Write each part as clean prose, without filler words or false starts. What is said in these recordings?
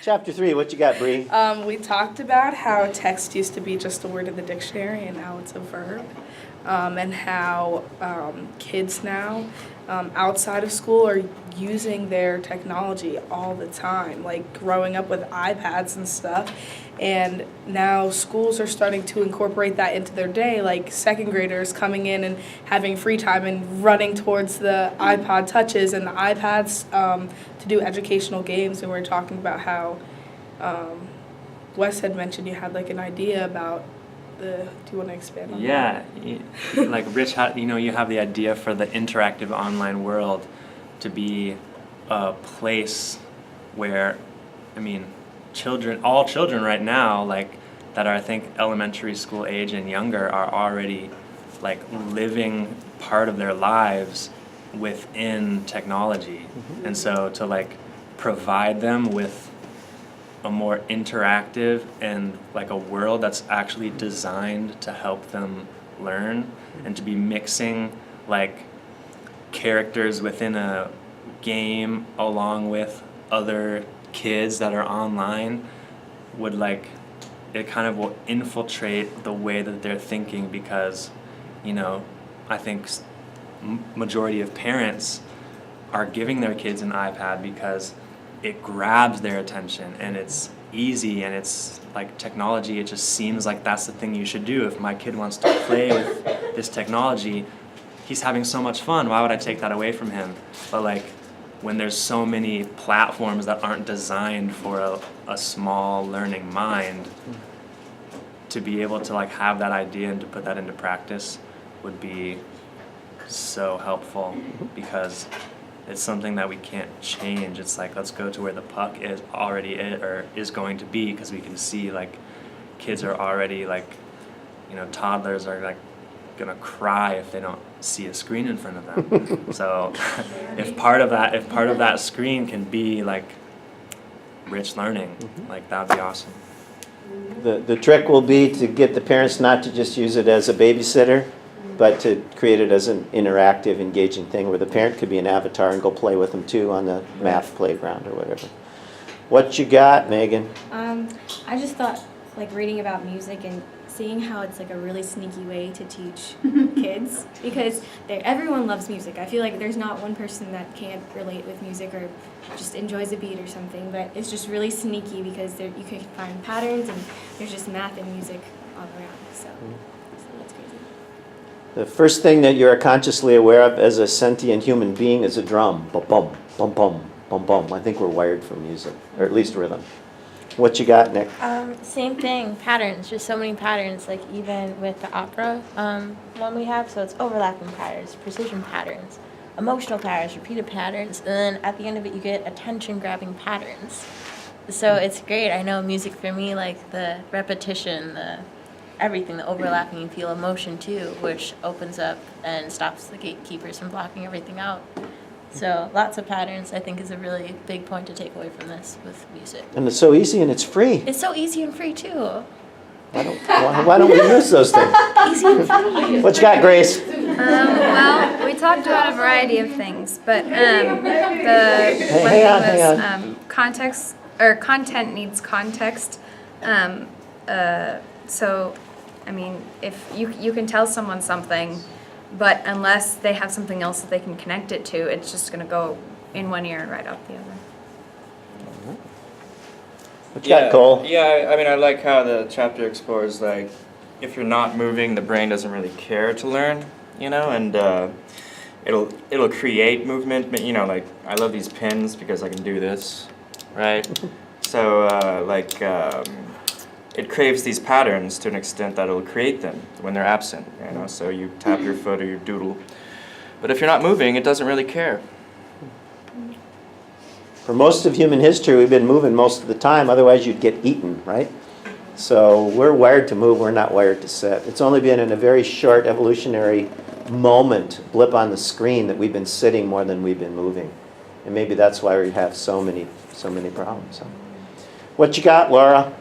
Chapter 3, what you got, Bree? We talked about how text used to be just a word in the dictionary and now it's a verb. And how kids now, outside of school, are using their technology all the time, like growing up with iPads and stuff. And now schools are starting to incorporate that into their day, like second graders coming in and having free time and running towards the iPod touches and the iPads to do educational games. And we're talking about how Wes had mentioned you had like an idea about do you want to expand on that? Yeah, like Rich, you have the idea for the interactive online world to be a place where, all children right now, like that are I think elementary school age and younger, are already like living part of their lives within technology, and so to like provide them with a more interactive and like a world that's actually designed to help them learn, and to be mixing like characters within a game along with other kids that are online would like, it kind of will infiltrate the way that they're thinking, because I think majority of parents are giving their kids an iPad because it grabs their attention and it's easy, and it's like technology, it just seems like that's the thing you should do. If my kid wants to play with this technology, he's having so much fun, why would I take that away from him? But like when there's so many platforms that aren't designed for a small learning mind, to be able to like have that idea and to put that into practice would be so helpful, because it's something that we can't change. It's like, let's go to where the puck is already or is going to be, because we can see like kids are already like, toddlers are like gonna cry if they don't see a screen in front of them. So if part of that screen can be like rich learning, like that would be awesome. The trick will be to get the parents not to just use it as a babysitter, but to create it as an interactive, engaging thing where the parent could be an avatar and go play with them too on the math playground or whatever. What you got, Megan? I just thought, like, reading about music and seeing how it's like a really sneaky way to teach kids, because everyone loves music. I feel like there's not one person that can't relate with music or just enjoys a beat or something, but it's just really sneaky because you can find patterns, and there's just math and music all around. So that's crazy. The first thing that you're consciously aware of as a sentient human being is a drum. Bum, bum, bum, bum, bum, bum. I think we're wired for music, or at least rhythm. What you got, Nick? Same thing, patterns, just so many patterns, like even with the opera one we have, so it's overlapping patterns, precision patterns, emotional patterns, repeated patterns, and then at the end of it you get attention-grabbing patterns. So it's great. I know music for me, like the repetition, the everything, the overlapping, you feel emotion too, which opens up and stops the gatekeepers from blocking everything out. So lots of patterns, I think, is a really big point to take away from this with music. And it's so easy and it's free. It's so easy and free too. Why don't we use those things? Easy and free. What you got, Grace? Well, we talked about a variety of things, but hang on. Context, or content needs context. So, if you can tell someone something, but unless they have something else that they can connect it to, it's just going to go in one ear and right out the other. What you got, Cole? Yeah, I like how the chapter explores, like, if you're not moving, the brain doesn't really care to learn, and it'll create movement. Like, I love these pins because I can do this, right? So, it craves these patterns to an extent that it'll create them when they're absent, so you tap your foot or your doodle. But if you're not moving, it doesn't really care. For most of human history, we've been moving most of the time, otherwise you'd get eaten, right? So we're wired to move, we're not wired to sit. It's only been in a very short evolutionary moment, blip on the screen, that we've been sitting more than we've been moving. And maybe that's why we have so many problems. What you got, Laura?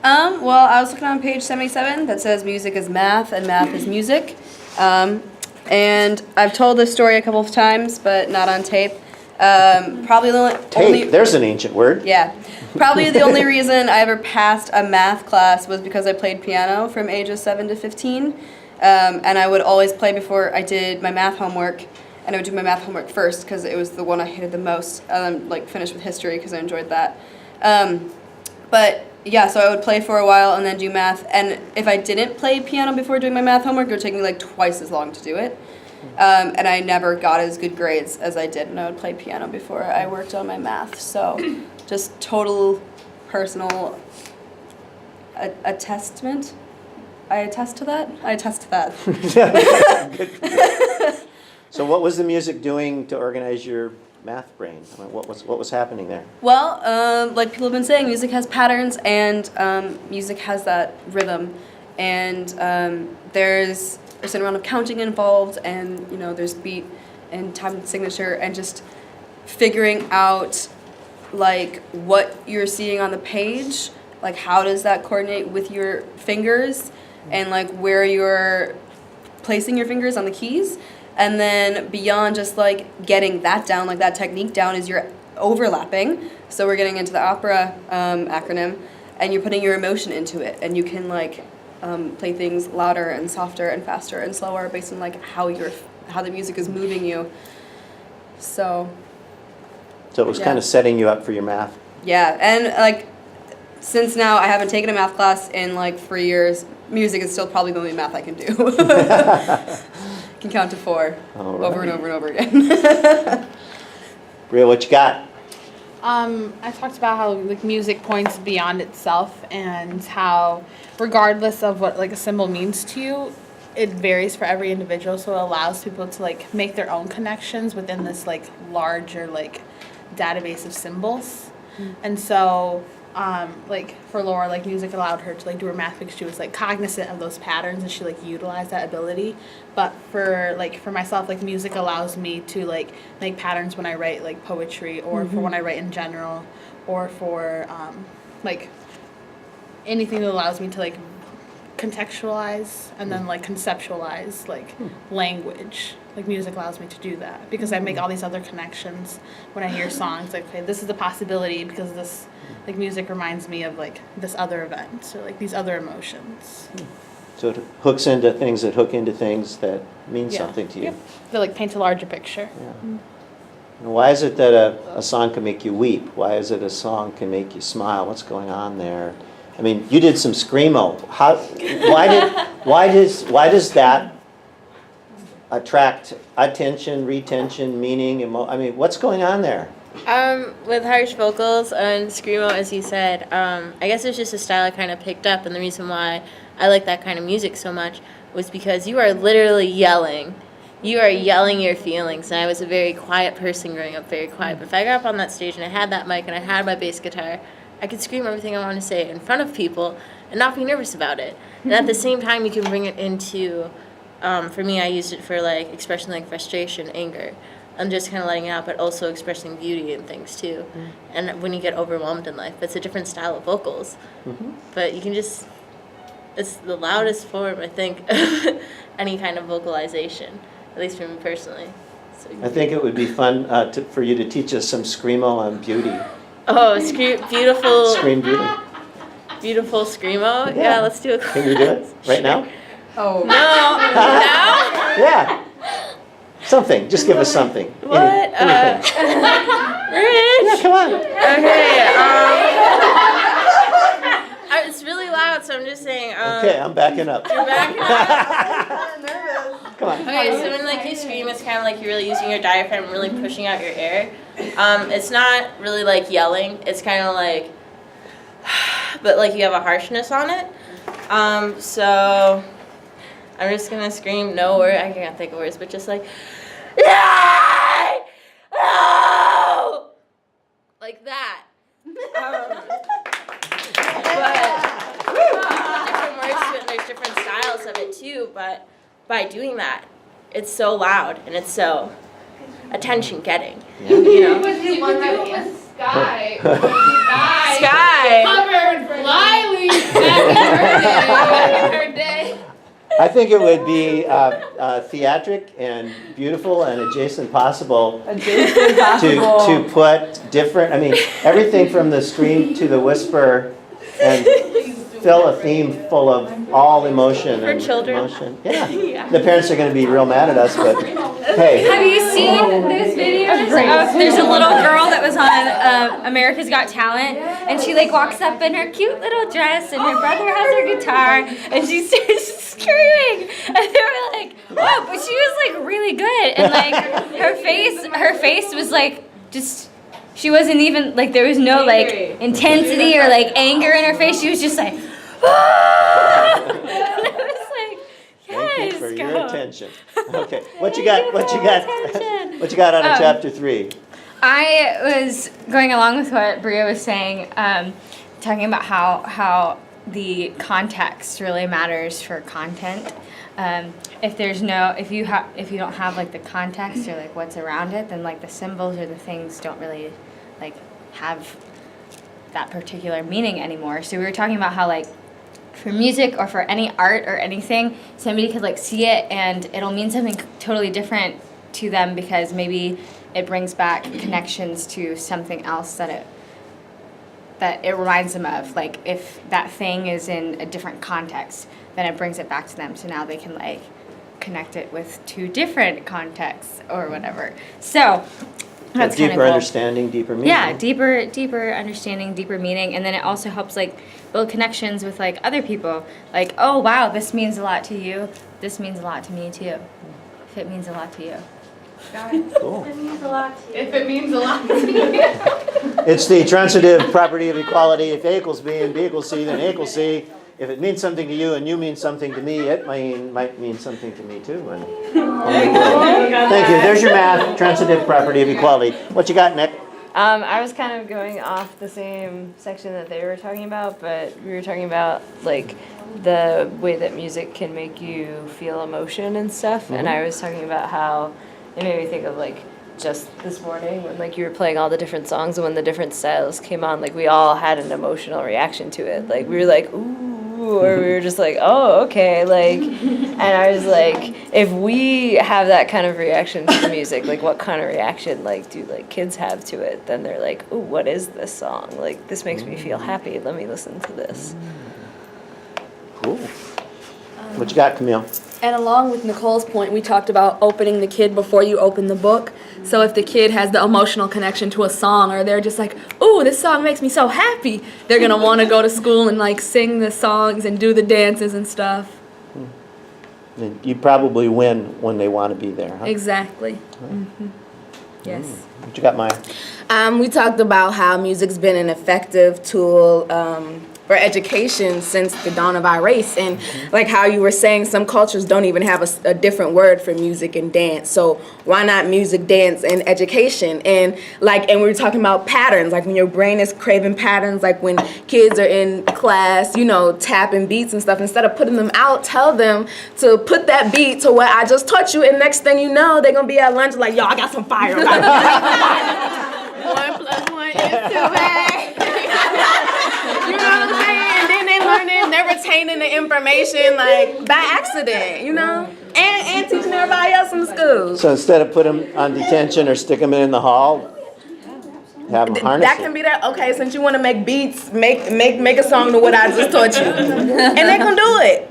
Well, I was looking on page 77 that says music is math and math is music. And I've told this story a couple of times, but not on tape. Probably the only. Tape, there's an ancient word. Yeah. Probably the only reason I ever passed a math class was because I played piano from ages 7 to 15. And I would always play before I did my math homework. And I would do my math homework first because it was the one I hated the most. And then like finish with history because I enjoyed that. But yeah, so I would play for a while and then do math. And if I didn't play piano before doing my math homework, it would take me like twice as long to do it. And I never got as good grades as I did when I would play piano before I worked on my math. So just total personal attestment. I attest to that? I attest to that. So what was the music doing to organize your math brain? I mean, what was happening there? Well, like people have been saying, music has patterns and music has that rhythm. And there's a certain amount of counting involved, and you know, there's beat and time signature, and just figuring out like what you're seeing on the page, like how does that coordinate with your fingers, and like where you're placing your fingers on the keys. And then beyond just like getting that down, like that technique down, is you're overlapping. So we're getting into the opera acronym, and you're putting your emotion into it, and you can like play things louder and softer and faster and slower based on like how the music is moving you. So it was kind of setting you up for your math. Yeah, and like since now I haven't taken a math class in like 3 years, music is still probably the only math I can do. Can count to 4 over and over and over again. Bria, what you got? I talked about how like music points beyond itself, and how regardless of what like a symbol means to you, it varies for every individual. So it allows people to like make their own connections within this like larger like database of symbols. And so like for Laura, like music allowed her to like do her math because she was like cognizant of those patterns and she like utilized that ability. But for myself, like music allows me to like make patterns when I write like poetry, or for when I write in general, or for like anything that allows me to like contextualize and then like conceptualize like language. Like music allows me to do that because I make all these other connections when I hear songs. Like, okay, this is a possibility because this, like music reminds me of like this other event or like these other emotions. So it hooks into things that hook into things that mean something to you. Yep. That like paints a larger picture. Yeah. And why is it that a song can make you weep? Why is it a song can make you smile? What's going on there? I mean, you did some Screamo. Why does that attract attention, retention, meaning, I mean, what's going on there? With harsh vocals and Screamo, as you said, I guess it's just a style I kind of picked up, and the reason why I like that kind of music so much was because you are literally yelling. You are yelling your feelings, and I was a very quiet person growing up, very quiet. But if I got up on that stage and I had that mic and I had my bass guitar, I could scream everything I want to say in front of people and not be nervous about it. And at the same time, you can bring it into, for me, I used it for like expression like frustration, anger, and just kind of letting it out, but also expressing beauty and things too. And when you get overwhelmed in life, it's a different style of vocals. But you can just, it's the loudest form, I think, of any kind of vocalization, at least for me personally. So I think it would be fun for you to teach us some Screamo on beauty. Oh, beautiful. Scream beauty. Beautiful Screamo? Yeah, let's do it. Can you do it right now? Oh. No. Now? Yeah. Something. Just give us something. What? Anything. Rich? Yeah, come on. Okay. It's really loud, so I'm just saying. Okay, I'm backing up. You're backing up. Come on. Okay, so when like you scream, it's kind of like you're really using your diaphragm, really pushing out your air. It's not really like yelling. It's kind of like, but like you have a harshness on it. So I'm just gonna scream. No word. I can't think of words, but just like, Yay! No! Like that. But different words to it, and there's different styles of it too. But by doing that, it's so loud and it's so attention-getting. You know? Sky. Sky. Covered Flyleaf back in her day. I think it would be theatric and beautiful and adjacent possible to put different, I mean, everything from the scream to the whisper and fill a theme full of all emotion. For and children. Emotion. Yeah. The parents are going to be real mad at us, but hey. Have you seen those videos? There's a little girl that was on America's Got Talent, and she like walks up in her cute little dress, and her brother has her guitar, and she starts screaming, and they were like, "Wow!" But she was like really good, and like her face was like just. She wasn't even like there was no like intensity or like anger in her face. She was just like, ah! And I was like, yes, Thank you for go. your attention. Okay, what you got? What you got? Attention. What you got on chapter 3? I was going along with what Bria was saying, talking about how the context really matters for content. If you don't have like the context or like what's around it, then like the symbols or the things don't really like have that particular meaning anymore. So we were talking about how like for music or for any art or anything, somebody could like see it and it'll mean something totally different to them because maybe it brings back connections to something else that it reminds them of. Like if that thing is in a different context, then it brings it back to them. So now they can like connect it with 2 different contexts or whatever. So that's kind of Deeper cool. understanding, deeper meaning. Yeah, deeper understanding, deeper meaning, and then it also helps like build connections with like other people. Like, oh wow, this means a lot to you. This means a lot to me too. If it means a lot to you. Cool. It means a lot to you. If it means a lot to you. It's the transitive property of equality. If A equals B and B equals C, then A equals C. If it means something to you and you mean something to me, it might mean something to me too. And thank you. There's your math. Transitive property of equality. What you got, Nick? I was kind of going off the same section that they were talking about, but we were talking about like the way that music can make you feel emotion and stuff. And I was talking about how it made me think of like just this morning when like you were playing all the different songs and when the different styles came on, like we all had an emotional reaction to it. Like we were like, ooh, or we were just like, oh, okay, like, and I was like, if we have that kind of reaction to the music, like what kind of reaction like do like kids have to it? Then they're like, ooh, what is this song? Like this makes me feel happy. Let me listen to this. Cool. What you got, Camille? And along with Nicole's point, we talked about opening the kid before you open the book. So if the kid has the emotional connection to a song, or they're just like, "Ooh, this song makes me so happy," they're gonna want to go to school and like sing the songs and do the dances and stuff. You probably win when they want to be there, huh? Exactly. Yes. What you got, Maya? We talked about how music's been an effective tool for education since the dawn of our race, and like how you were saying, some cultures don't even have a different word for music and dance. So why not music, dance, and education? And we were talking about patterns, like when your brain is craving patterns, like when kids are in class, you know, tapping beats and stuff. Instead of putting them out, tell them to put that beat to what I just taught you, and next thing you know, they're gonna be at lunch like, yo, I got some fire. 1 + 1 is 2. You know what I'm saying? And then they learning, they're retaining the information like by accident, you know? And teaching everybody else in the school. So instead of put them on detention or stick them in the hall, have them harness That it. can be that. Okay, since you want to make beats, make a song to what I just taught you. And they can do it.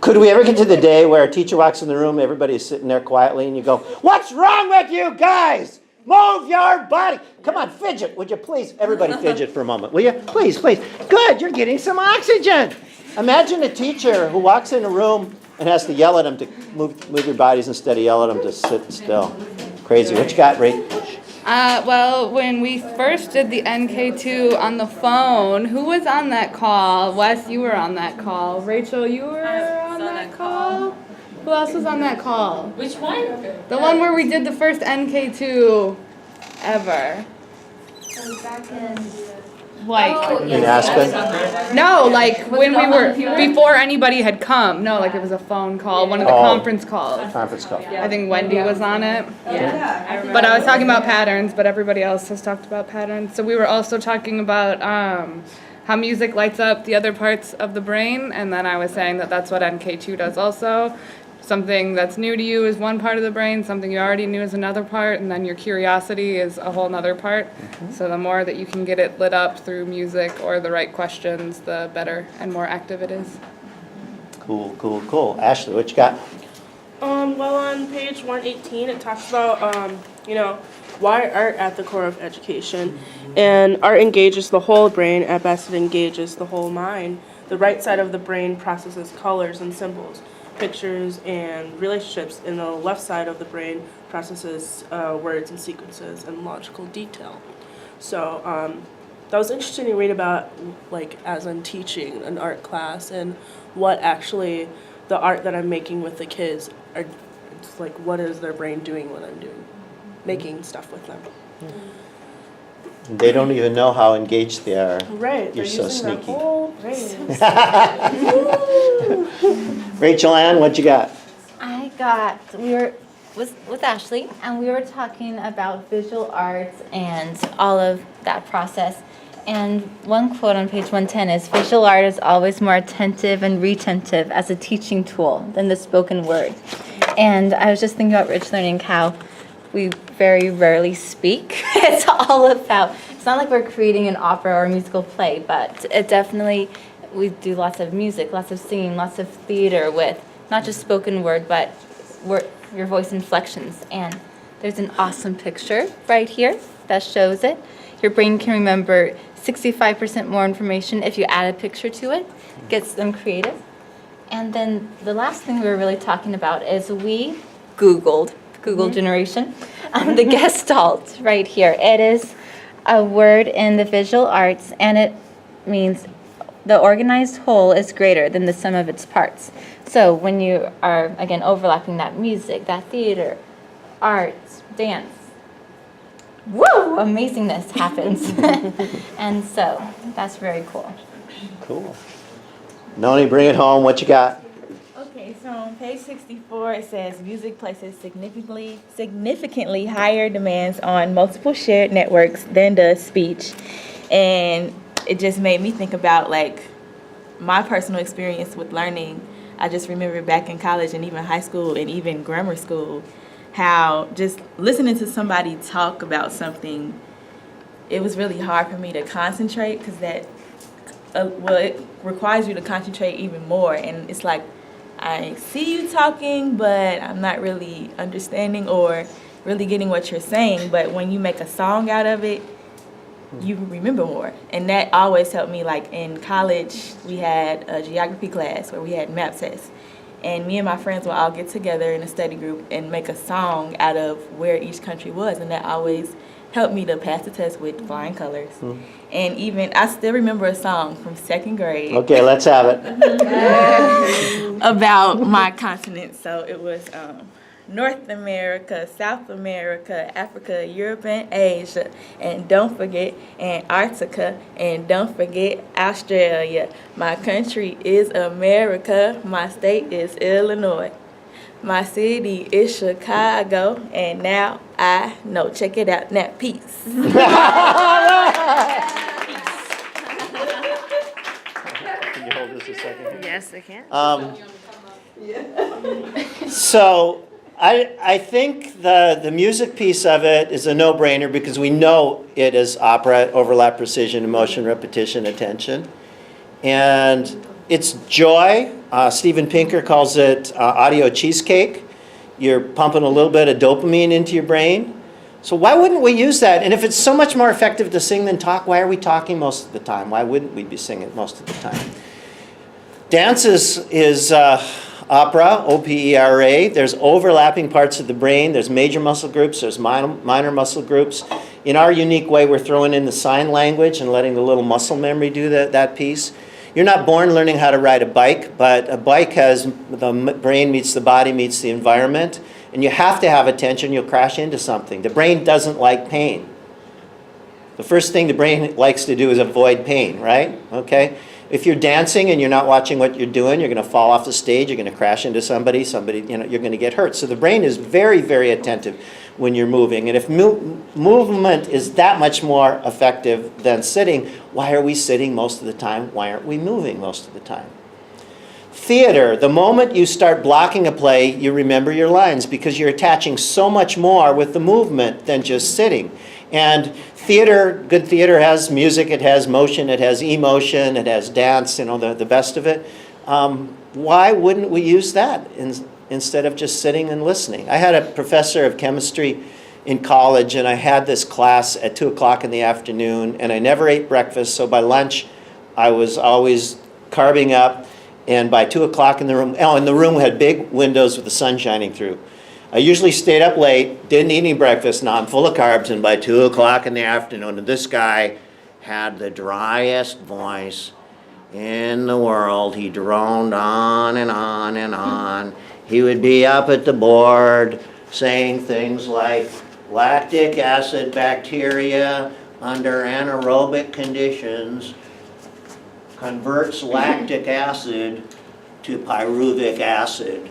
Could we ever get to the day where a teacher walks in the room, everybody's sitting there quietly, and you go, "What's wrong with you guys? Move your body. Come on, fidget. Would you please?" Everybody fidget for a moment, will you? Please, please. Good, you're getting some oxygen. Imagine a teacher who walks in a room and has to yell at them to move your bodies instead of yell at them to sit still. Crazy. What you got, Ray? Well, when we first did the NK2 on the phone, who was on that call? Wes, you were on that call. Rachel, you were on that call? Who else was on that call? Which one? The one where we did the first NK2 ever. Like, In Aspen? no, like when we were, before anybody had come. No, like it was a phone call, one of the conference calls. Conference call. I think Wendy was on it. Yeah. But I was talking about patterns, but everybody else has talked about patterns. So we were also talking about how music lights up the other parts of the brain, and then I was saying that that's what NK2 does also. Something that's new to you is one part of the brain, something you already knew is another part, and then your curiosity is a whole nother part. So the more that you can get it lit up through music or the right questions, the better and more active it is. Cool, cool, cool. Ashley, what you got? Well, on page 118, it talks about, why art at the core of education. And art engages the whole brain. At best, it engages the whole mind. The right side of the brain processes colors and symbols, pictures and relationships, and the left side of the brain processes words and sequences and logical detail. So that was interesting to read about, like, as I'm teaching an art class, and what actually the art that I'm making with the kids are, it's like, what is their brain doing when I'm making stuff with them. They don't even know how engaged they are. Right, You're they're so using their sneaky. whole brain. Rachel Ann, what you got? I got, we were with Ashley, and we were talking about visual arts and all of that process. And one quote on page 110 is, "Visual art is always more attentive and retentive as a teaching tool than the spoken word." And I was just thinking about rich learning, how we very rarely speak. It's all about, it's not like we're creating an opera or a musical play, but it definitely, we do lots of music, lots of singing, lots of theater with not just spoken word, but your voice inflections. And there's an awesome picture right here that shows it. Your brain can remember 65% more information if you add a picture to it. Gets them creative. And then the last thing we were really talking about is we Google generation, the Gestalt right here. It is a word in the visual arts, and it means the organized whole is greater than the sum of its parts. So when you are, again, overlapping that music, that theater, arts, dance, woo, amazingness happens. And so that's very cool. Cool. Noni, bring it home. What you got? Okay, so on page 64, it says music places significantly higher demands on multiple shared networks than does speech. And it just made me think about, like, my personal experience with learning. I just remember back in college and even high school and even grammar school, how just listening to somebody talk about something, it was really hard for me to concentrate, because that, it requires you to concentrate even more. And it's like, I see you talking, but I'm not really understanding or really getting what you're saying. But when you make a song out of it, you remember more. And that always helped me. Like in college, we had a geography class where we had map tests. And me and my friends would all get together in a study group and make a song out of where each country was. And that always helped me to pass the test with flying colors. And even, I still remember a song from 2nd grade. Okay, let's have it. About my continent. So it was North America, South America, Africa, Europe, and Asia. And don't forget Antarctica. And don't forget Australia. My country is America. My state is Illinois. My city is Chicago. And now I know. Check it out now. Peace. Can you hold this a second? Yes, I can. So I think the music piece of it is a no-brainer, because we know it is opera, overlap, precision, emotion, repetition, attention. And it's joy. Steven Pinker calls it audio cheesecake. You're pumping a little bit of dopamine into your brain. So why wouldn't we use that? And if it's so much more effective to sing than talk, why are we talking most of the time? Why wouldn't we be singing most of the time? Dance is opera, O-P-E-R-A. There's overlapping parts of the brain. There's major muscle groups. There's minor muscle groups. In our unique way, we're throwing in the sign language and letting the little muscle memory do that piece. You're not born learning how to ride a bike, but a bike has the brain meets the body meets the environment, and you have to have attention. You'll crash into something. The brain doesn't like pain. The first thing the brain likes to do is avoid pain, right? Okay? If you're dancing and you're not watching what you're doing, you're going to fall off the stage, you're going to crash into somebody, you're going to get hurt. So the brain is very, very attentive. when you're moving. And if movement is that much more effective than sitting, why are we sitting most of the time? Why aren't we moving most of the time? Theater, the moment you start blocking a play, you remember your lines because you're attaching so much more with the movement than just sitting. And theater, good theater has music, it has motion, it has emotion, it has dance, the best of it. Why wouldn't we use that instead of just sitting and listening? I had a professor of chemistry in college, and I had this class at 2 o'clock in the afternoon, and I never ate breakfast, so by lunch I was always carbing up, and by 2 o'clock in the room, and the room had big windows with the sun shining through. I usually stayed up late, didn't eat any breakfast, now I'm full of carbs, and by 2 o'clock in the afternoon, and this guy had the driest voice in the world. He droned on and on and on. He would be up at the board saying things like, lactic acid bacteria under anaerobic conditions converts lactic acid to pyruvic acid.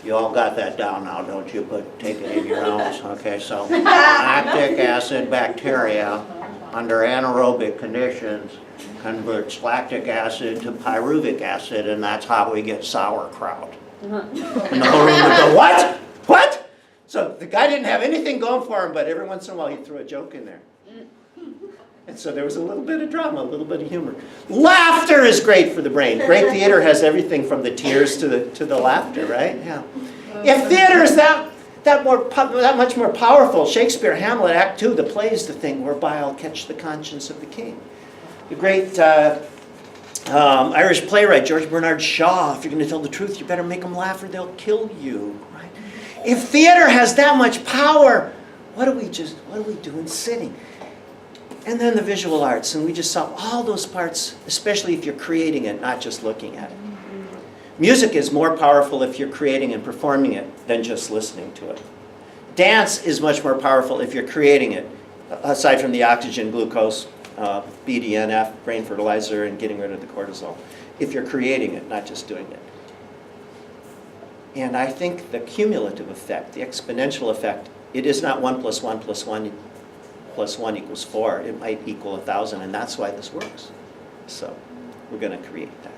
You all got that down now, don't you? But take it in your nose. Okay, so lactic acid bacteria under anaerobic conditions converts lactic acid to pyruvic acid, and that's how we get sauerkraut. And the whole room would go, what? What? So the guy didn't have anything going for him, but every once in a while he'd throw a joke in there. And so there was a little bit of drama, a little bit of humor. Laughter is great for the brain. Great theater has everything from the tears to the laughter, right? Yeah. If theater is that much more powerful, Shakespeare, Hamlet, Act 2, the play is the thing whereby I'll catch the conscience of the king. The great Irish playwright George Bernard Shaw, if you're going to tell the truth, you better make them laugh or they'll kill you. Right? If theater has that much power, what are we doing sitting? And then the visual arts, and we just saw all those parts, especially if you're creating it, not just looking at it. Music is more powerful if you're creating and performing it than just listening to it. Dance is much more powerful if you're creating it, aside from the oxygen, glucose, BDNF, brain fertilizer, and getting rid of the cortisol. If you're creating it, not just doing it. And I think the cumulative effect, the exponential effect, it is not 1 + 1 + 1 + 1 = 4. It might equal 1,000, and that's why this works. So we're going to create that.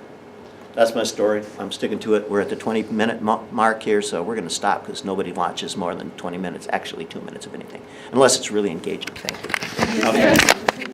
That's my story. I'm sticking to it. We're at the 20-minute mark here, so we're going to stop because nobody watches more than 20 minutes, actually 2 minutes of anything, unless it's really engaging. Thank you. Okay.